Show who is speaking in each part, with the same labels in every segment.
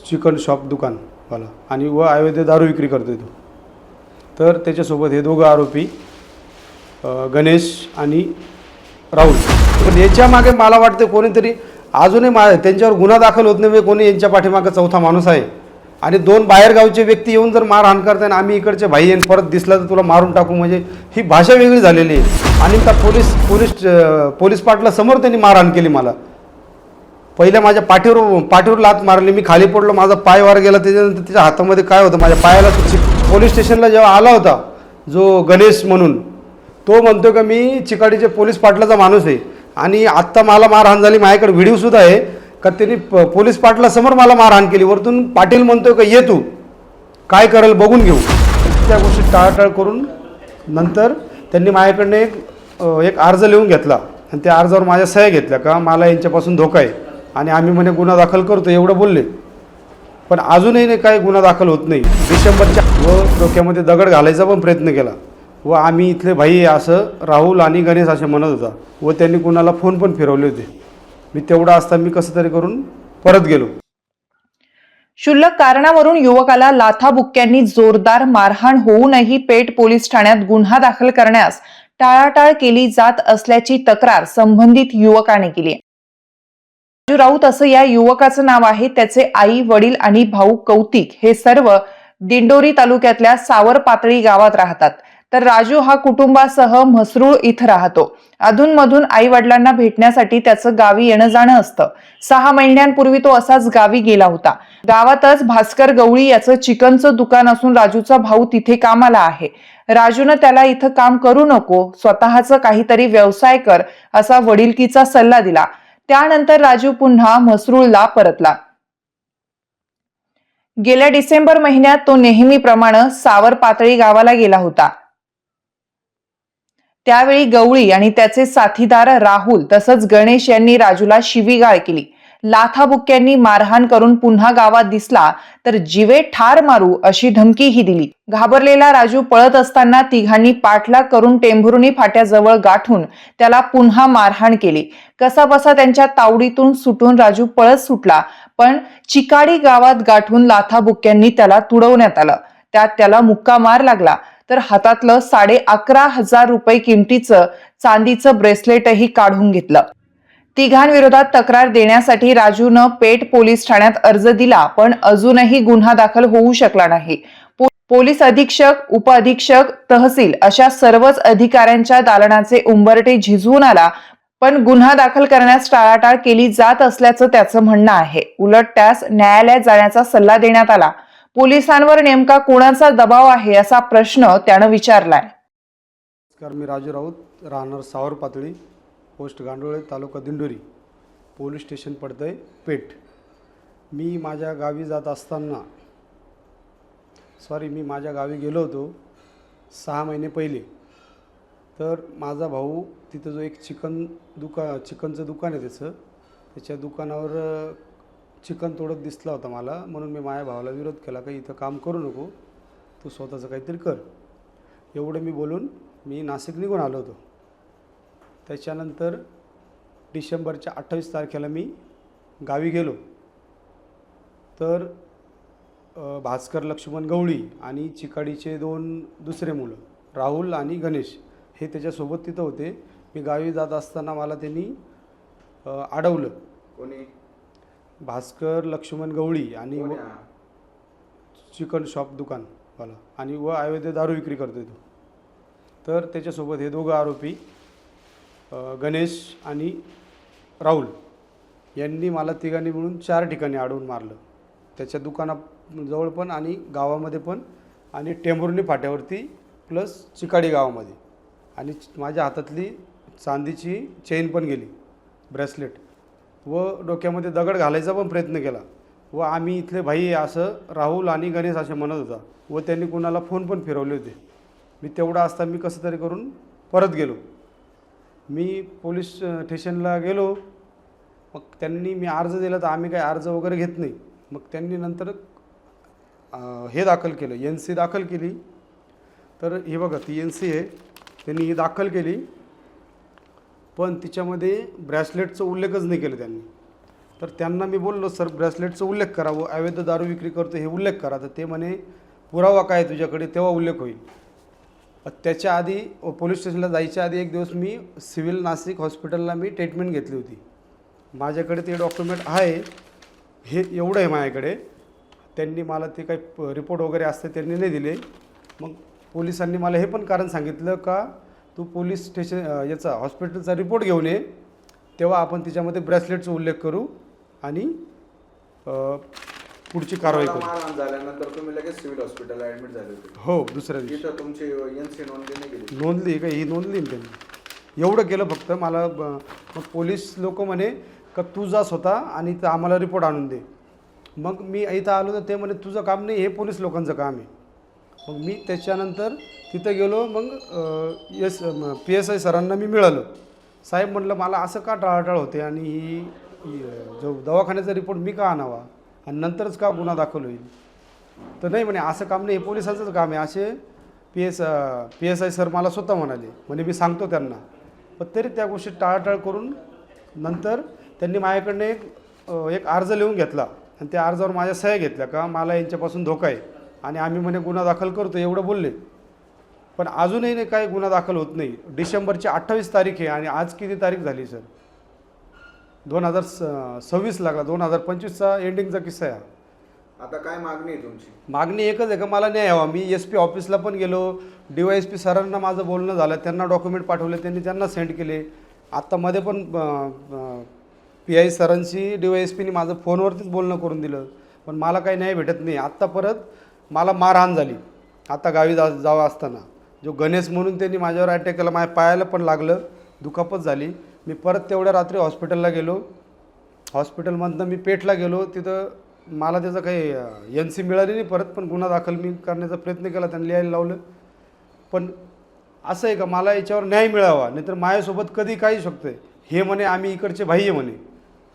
Speaker 1: Chicken shop दुकानवाला आणि व अवैध दारू विक्री करतो तो. तर त्याच्यासोबत हे दोघं आरोपी गणेश आणि राहुल. पण याच्या मागे मला वाटतं कोणीतरी अजूनही त्यांच्यावर गुन्हा दाखल होत नाही, कोणी यांच्या पाठीमागे चौथा माणूस आहे. आणि दोन बाहेरगावचे व्यक्ती येऊन जर मारहाण करताना आम्ही इकडचे भाई येऊन परत दिसला तर तुला मारून टाकू, म्हणजे ही भाषा वेगळी झालेली आहे. आणि त्या पोलीस पाटला समोर त्यांनी मारहाण केली. मला पहिल्या माझ्या पाठीवर लात मारली, मी खाली पडलो, माझा पाय वर गेला. त्याच्यानंतर तिच्या हातामध्ये काय होतं माझ्या पायाला. पोलीस स्टेशनला जेव्हा आला होता जो गणेश म्हणून, तो म्हणतो का मी चिकाडीचे पोलीस पाटलाचा माणूस आहे. आणि आत्ता मला मारहाण झाली, माझ्याकडे व्हिडिओसुद्धा आहे का त्यांनी पोलीस पाटला समोर मला मारहाण केली. वरतून पाटील म्हणतोय का ये तू काय करेल बघून घेऊ. त्या गोष्टी टाळाटाळ करून नंतर त्यांनी माझ्याकडनं एक अर्ज लिहून घेतला आणि त्या अर्जावर माझ्या सह्या घेतल्या का मला यांच्यापासून धोका आहे आणि आम्ही म्हणे गुन्हा दाखल करतो एवढं बोलले. पण अजूनही नाही काही गुन्हा दाखल होत नाही. डिसेंबरच्या व डोक्यामध्ये दगड घालायचा पण प्रयत्न केला व आम्ही इथले भाई असं राहुल आणि गणेश असे म्हणत होता व त्यांनी कुणाला फोन पण फिरवले होते. मी तेवढा असता मी कसं तरी करून परत गेलो.
Speaker 2: क्षुल्लक कारणावरून युवकाला लाथाबुक्क्यांनी जोरदार मारहाण होऊनही पेठ पोलीस ठाण्यात गुन्हा दाखल करण्यास टाळाटाळ केली जात असल्याची तक्रार संबंधित युवकाने केली. राजू राऊत असं या युवकाचं नाव आहे. त्याचे आई वडील आणि भाऊ कौतिक हे सर्व दिंडोरी तालुक्यातल्या सावर पातळी गावात राहतात. तर राजू हा कुटुंबासह म्हसरूळ इथं राहतो. अधूनमधून आई वडिलांना भेटण्यासाठी त्याचं गावी येणं जाणं असतं. 6 महिन्यांपूर्वी तो असाच गावी गेला होता. गावातच भास्कर गवळी याचं चिकनचं दुकान असून राजूचा भाऊ तिथे कामाला आहे. राजूनं त्याला इथं काम करू नको, स्वतःचं काहीतरी व्यवसाय कर असा वडिलकीचा सल्ला दिला. त्यानंतर राजू पुन्हा म्हसरूळला परतला. गेल्या डिसेंबर महिन्यात तो नेहमीप्रमाणे सावर पातळी गावाला गेला होता. त्यावेळी गवळी आणि त्याचे साथीदार राहुल तसंच गणेश यांनी राजूला शिवीगाळ केली. लाथाबुक्क्यांनी मारहाण करून पुन्हा गावात दिसला तर जीवे ठार मारू अशी धमकीही दिली. घाबरलेला राजू पळत असताना तिघांनी पाठलाग करून टेंभुर्णी फाट्याजवळ गाठून त्याला पुन्हा मारहाण केली. कसाबसा त्यांच्या तावडीतून सुटून राजू पळत सुटला, पण चिकाडी गावात गाठून लाथाबुक्क्यांनी त्याला तुडवण्यात आलं. त्यात त्याला मुक्का मार लागला तर हातातलं 11,500 रुपये किमतीचं चांदीचं ब्रेसलेटही काढून घेतलं. तिघांविरोधात तक्रार देण्यासाठी राजूनं पेठ पोलीस ठाण्यात अर्ज दिला, पण अजूनही गुन्हा दाखल होऊ शकला नाही. पोलीस अधीक्षक, उपअधीक्षक, तहसील अशा सर्वच अधिकाऱ्यांच्या दालनाचे उंबरठे झिजवून आला, पण गुन्हा दाखल करण्यास टाळाटाळ केली जात असल्याचं त्याचं म्हणणं आहे. उलट त्यास न्यायालयात जाण्याचा सल्ला देण्यात आला. पोलिसांवर नेमका कोणाचा दबाव आहे असा प्रश्न त्यानं विचारलाय.
Speaker 1: मी राजू राऊत, राहणार सावर पातळी, पोस्ट गांडोळे, तालुका दिंडोरी, पोलीस स्टेशन पडतंय पेठ. मी माझ्या गावी गेलो होतो 6 महिने पहिले. तर माझा भाऊ तिथं जो एक चिकनचं दुकान आहे त्याच्या दुकानावर चिकन तोडत दिसला होता मला. म्हणून मी माझ्या भावाला विरोध केला की इथं काम करू नको, तू स्वतःचं काहीतरी कर. एवढं मी बोलून मी नाशिक निघून आलो होतो. त्याच्यानंतर डिसेंबरच्या 28 तारखेला मी गावी गेलो. तर भास्कर लक्ष्मण गवळी आणि चिकाडीचे 2 दुसरे मुलं राहुल आणि गणेश हे त्याच्यासोबत तिथं होते. मी गावी जात असताना मला त्यांनी अडवलं.
Speaker 3: कोणी?
Speaker 1: भास्कर लक्ष्मण गवळी आणि चिकन शॉप दुकानवाला आणि व अवैध दारू विक्री करतो तो. तर त्याच्यासोबत हे दोघं आरोपी गणेश आणि राहुल यांनी मला तिघांनी मिळून 4 ठिकाणी अडवून मारलं. त्याच्या दुकानाजवळ पण आणि गावामध्ये पण आणि टेंभुर्णी फाट्यावरती प्लस चिकाडी गावामध्ये. आणि माझ्या हातातली चांदीची चेन पण गेली, ब्रेसलेट, व डोक्यामध्ये दगड घालायचा पण प्रयत्न केला. व आम्ही इथले भाई असं राहुल आणि गणेश असे म्हणत होता व त्यांनी कुणाला फोन पण फिरवले होते. मी तेवढा असता मी कसं तरी करून परत गेलो. मी पोलीस स्टेशनला गेलो. मग त्यांनी मी अर्ज दिला तर आम्ही काही अर्ज वगैरे घेत नाही. मग त्यांनी नंतर हे दाखल केलं, NC दाखल केली. तर हे बघा ती NC आहे, त्यांनी ही दाखल केली. पण तिच्यामध्ये ब्रॅसलेटचा उल्लेखच नाही केला त्यांनी. तर त्यांना मी बोललो सर ब्रेसलेटचा उल्लेख करा व अवैध दारू विक्री करतो हे उल्लेख करा. तर ते म्हणे पुरावा काय तुझ्याकडे तेव्हा उल्लेख होईल. त्याच्या आधी पोलीस स्टेशनला जायच्या आधी एक दिवस मी सिव्हिल नाशिक हॉस्पिटलला मी ट्रीटमेंट घेतली होती. माझ्याकडे ते डॉक्युमेंट आहे, हे एवढं आहे माझ्याकडे. त्यांनी मला ते काही रिपोर्ट वगैरे असते त्यांनी नाही दिले. मग पोलिसांनी मला हे पण कारण सांगितलं का तू पोलीस स्टेशन याचा हॉस्पिटलचा रिपोर्ट घेऊन ये, तेव्हा आपण तिच्यामध्ये ब्रेसलेटचा उल्लेख करू आणि पुढची कारवाई करू.
Speaker 3: मारहाण झाल्यानंतर तुम्ही लगेच सिव्हिल हॉस्पिटलला ॲडमिट झाले होते.
Speaker 1: हो, दुसऱ्या दिवशी.
Speaker 3: तिथं तुमची एनसी नोंदली नाही गेली?
Speaker 1: नोंदली का? ही नोंदली ना त्यांनी. एवढं केलं फक्त. मला मग पोलीस लोक म्हणे का तू जा स्वतः आणि आम्हाला रिपोर्ट आणून दे. मग मी इथं आलो तर ते म्हणे तुझं काम नाही, हे पोलीस लोकांचं काम आहे. मग मी त्याच्यानंतर तिथं गेलो. मग PSI सरांना मी मिळालो. साहेब म्हटलं मला असं का टाळाटाळ होते आणि ही जो दवाखान्याचा रिपोर्ट मी का आणावा आणि नंतरच का गुन्हा दाखल होईल. तर नाही म्हणे असं काम नाही, हे पोलिसांचंच काम आहे असे PSI सर मला स्वतः म्हणे मी सांगतो त्यांना. पण तरी त्या गोष्टी टाळाटाळ करून नंतर त्यांनी माझ्याकडनं एक अर्ज लिहून घेतला आणि त्या अर्जावर माझ्या सह्या घेतल्या का मला यांच्यापासून धोका आहे आणि आम्ही म्हणे गुन्हा दाखल करतो एवढं बोलले. पण अजूनही नाही काही गुन्हा दाखल होत नाही. डिसेंबरची 28 तारीख आहे आणि आज किती तारीख झाली सर? 2026 लागला, 2025चा एंडिंगचा किस्सा आहे.
Speaker 3: आता काय मागणी आहे तुमची?
Speaker 1: मागणी एकच आहे का मला न्याय हवा. मी SP ऑफिसला पण गेलो, DYSP सरांना माझं बोलणं झालं, त्यांना डॉक्युमेंट पाठवले, त्यांनी त्यांना सेंड केले. आत्ता मध्ये पण PI सरांशी DYSPनी माझं फोनवरतीच बोलणं करून दिलं, पण मला काही न्याय भेटत नाही. आत्ता परत मला मारहाण झाली. आता गावी जावं असताना जो गणेश म्हणून त्यांनी माझ्यावर अटॅक केला, माझ्या पायाला पण लागलं, दुखापत झाली. मी परत तेवढ्या रात्री हॉस्पिटलला गेलो. हॉस्पिटलमधनं मी पेठला गेलो. तिथं मला त्याचं काही NC मिळाली नाही परत, पण गुन्हा दाखल मी करण्याचा प्रयत्न केला, त्यांनी लिहायला लावलं. पण असं आहे का मला याच्यावर न्याय मिळावा, नाहीतर माझ्यासोबत कधी काही शकतं आहे. हे म्हणे आम्ही इकडचे भाई आहे म्हणे,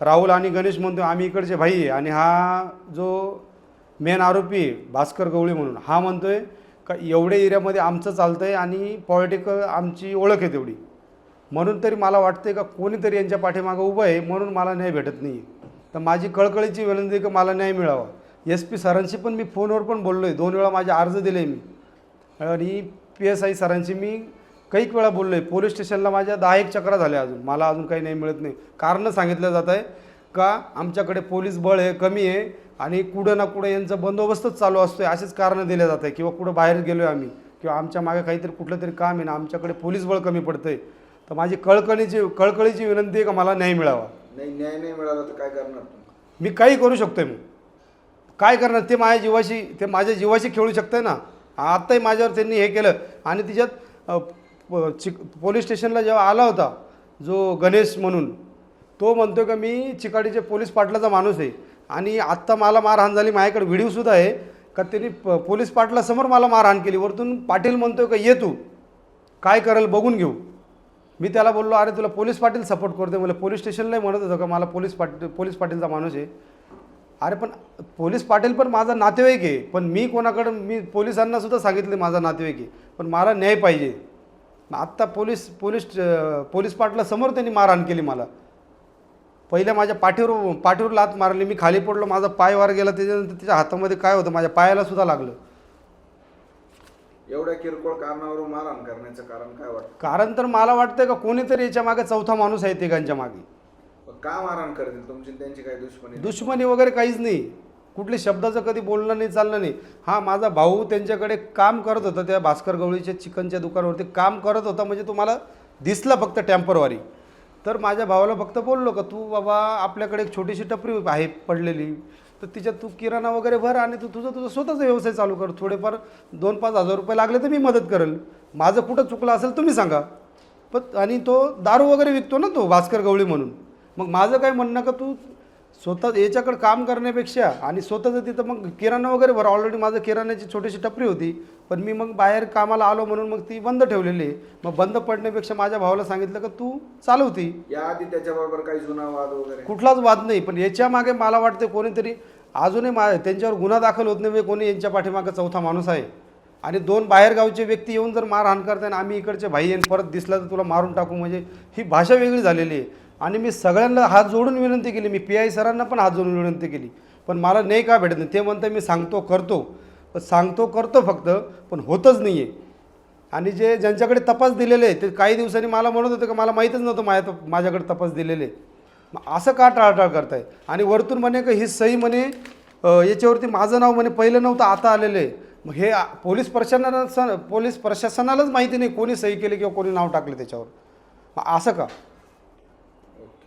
Speaker 1: राहुल आणि गणेश म्हणतो आम्ही इकडचे भाई आहे. आणि हा जो मेन आरोपी आहे भास्कर गवळी म्हणून, हा म्हणतो आहे का एवढ्या एरियामध्ये आमचं चालतं आहे आणि पॉलिटिकल आमची ओळख आहे तेवढी. म्हणून तरी मला वाटते का कोणीतरी यांच्या पाठीमागं उभं आहे म्हणून मला न्याय भेटत नाही. तर माझी कळकळीची विनंती की मला न्याय मिळावा. SP सरांशी पण मी फोनवर पण बोललो आहे, 2 वेळा माझे अर्ज दिले मी. आणि PSI सरांशी मी कैक वेळा बोललो आहे. पोलीस स्टेशनला माझ्या 10-1 चक्रा झाल्या, मला अजून काही नाही मिळत नाही. कारणं सांगितलं जात आहे का आमच्याकडे पोलीस बळ आहे, कमी आहे आणि कुठं ना कुठं यांचा बंदोबस्तच चालू असतो आहे, असेच कारणं दिले जात आहे. किंवा कुठं बाहेर गेलो आहे आम्ही, किंवा आमच्या मागे काहीतरी कुठलं तरी काम आहे ना, आमच्याकडे पोलीस बळ कमी पडतं आहे. तर माझी कळकळीची विनंती आहे का मला न्याय मिळावा.
Speaker 3: न्याय नाही मिळाला तर काय करणार तुम्ही?
Speaker 1: मी काही करू शकतो आहे. मग काय करणार? ते माझ्या जीवाशी खेळू शकतं आहे ना. आत्ताही माझ्यावर त्यांनी हे केलं. आणि तिच्यात पोलीस स्टेशनला जेव्हा आला होता जो गणेश म्हणून, तो म्हणतो का मी चिकाडीचे पोलीस पाटलाचा माणूस आहे. आणि आत्ता मला मारहाण झाली, माझ्याकडे व्हिडिओसुद्धा आहे का त्यांनी पोलीस पाटलासमोर मला मारहाण केली. वरतून पाटील म्हणतो का ये तू काय करेल बघून घेऊ. मी त्याला बोललो अरे तुला पोलीस पाटील सपोर्ट करते. मला पोलीस स्टेशनलाही म्हणत होतं का मला पोलीस पाटीलचा माणूस आहे. अरे पण पोलीस पाटील पण माझा नातेवाईक आहे. पण मी मी पोलिसांनासुद्धा सांगितले माझा नातेवाईक आहे, पण मला न्याय पाहिजे. आत्ता पोलीस पाटलासमोर त्यांनी मारहाण केली मला. पहिल्या माझ्या पाठीवर लात मारली, मी खाली पडलो, माझा पाय वर गेला. त्याच्यानंतर त्याच्या हातामध्ये काय होतं माझ्या पायाला सुद्धा लागलं.
Speaker 3: एवढ्या किरकोळ कारणावरून मारहाण करण्याचं कारण काय वाटतं?
Speaker 1: कारण तर मला वाटतं का कोणीतरी याच्या मागे चौथा माणूस आहे तिघांच्या मागे.
Speaker 3: का मारहाण करतील? तुमची त्यांची काही
Speaker 1: दुश्मनी वगैरे काहीच नाही. कुठल्या शब्दाचं कधी बोलणं नाही, चाललं नाही. हा माझा भाऊ त्यांच्याकडे काम करत होता, त्या भास्कर गवळीच्या चिकनच्या दुकानावरती काम करत होता. म्हणजे तुम्हाला दिसला फक्त टेम्परवारी. तर माझ्या भावाला फक्त बोललो का तू बाबा आपल्याकडे एक छोटीशी टपरी आहे पडलेली, तर तिच्यात तू किराणा वगैरे भर आणि तू तुझा स्वतःचा व्यवसाय चालू कर. थोडेफार 2-5 हजार रुपये लागले तर मी मदत करेल. माझं कुठं चुकलं असेल तुम्ही सांगा. पण आणि तो दारू वगैरे विकतो ना तो भास्कर गवळी म्हणून. मग माझं काय म्हणणं का तू स्वतः याच्याकडे काम करण्यापेक्षा आणि स्वतःचं तिथं मग किराणा वगैरे भर. ऑलरेडी माझं किराण्याची छोटीशी टपरी होती, पण मी मग बाहेर कामाला आलो म्हणून मग ती बंद ठेवलेली आहे. मग बंद पडण्यापेक्षा माझ्या भावाला सांगितलं का तू चालवती.
Speaker 3: याआधी त्याच्याबरोबर काही जुना वाद वगैरे?
Speaker 1: कुठलाच वाद नाही. पण याच्या मागे मला वाटतं कोणीतरी अजूनही त्यांच्यावर गुन्हा दाखल होत नाही, कोणी यांच्या पाठीमागे चौथा माणूस आहे. आणि 2 बाहेरगावचे व्यक्ती येऊन जर मारहाण करताना आम्ही इकडचे भाई आणि परत दिसला तर तुला मारून टाकू, म्हणजे ही भाषा वेगळी झालेली आहे. आणि मी सगळ्यांना हात जोडून विनंती केली, मी PI सरांना पण हात जोडून विनंती केली, पण मला नाही का भेटत नाही. ते म्हणतं मी सांगतो करतो, पण सांगतो करतो फक्त, पण होतच नाही आहे. आणि ज्यांच्याकडे तपास दिलेले आहे ते काही दिवसांनी मला म्हणत होते का मला माहीतच नव्हतं माझ्याकडे तपास दिलेले. मग असं का टाळाटाळ करताय? आणि वरतून म्हणे का ही सही म्हणे याच्यावरती माझं नाव म्हणे पहिलं नव्हतं आता आलेलं आहे. मग हे पोलीस प्रशासनालाच माहिती नाही कोणी सही केली किंवा कोणी नाव टाकलं त्याच्यावर. मग असं का?